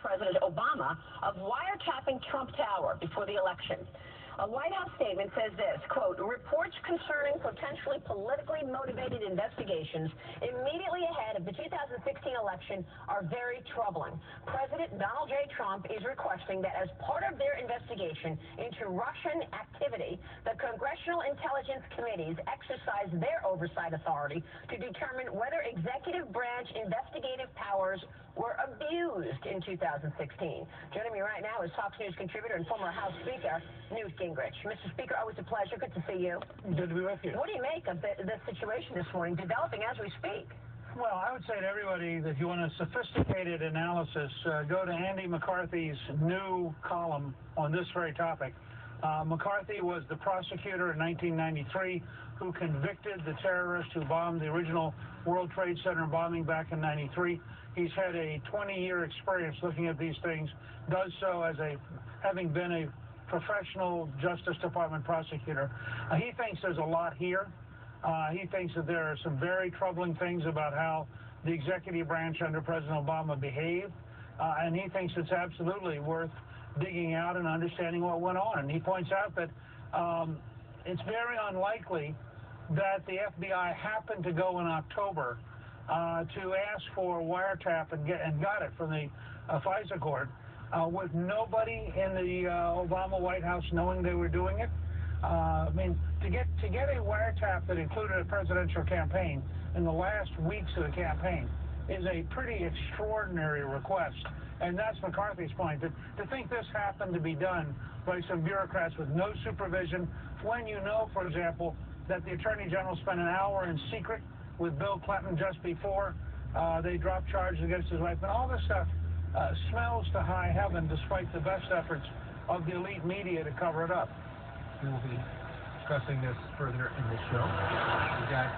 President Obama of wiretapping Trump Tower before the election. A White House statement says this, quote, reports concerning potentially politically motivated investigations immediately ahead of the 2016 election are very troubling. President Donald J. Trump is requesting that as part of their investigation into Russian activity, the Congressional Intelligence Committees exercise their oversight authority to determine whether executive branch investigative powers were abused in 2016. Joining me right now is Fox News contributor and former House Speaker, Newt Gingrich. Mr. Speaker, always a pleasure. Good to see you. Good to be with you. What do you make of the situation this morning, developing as we speak? Well, I would say to everybody that if you want a sophisticated analysis, go to Andy McCarthy's new column on this very topic. McCarthy was the prosecutor in 1993 who convicted the terrorist who bombed the original World Trade Center bombing back in '93. He's had a 20-year experience looking at these things, does so as having been a professional Justice Department prosecutor. He thinks there's a lot here. He thinks that there are some very troubling things about how the executive branch under President Obama behaved, and he thinks it's absolutely worth digging out and understanding what went on. And he points out that it's very unlikely that the FBI happened to go in October to ask for a wiretap and got it from the FISA court with nobody in the Obama White House knowing they were doing it. I mean, to get a wiretap that included a presidential campaign in the last weeks of the campaign is a pretty extraordinary request. And that's McCarthy's point, that to think this happened to be done by some bureaucrats with no supervision, when you know, for example, that the Attorney General spent an hour in secret with Bill Clinton just before they dropped charges against his wife, and all this stuff smells to high heaven despite the best efforts of the elite media to cover it up. We will be discussing this further in the show. We got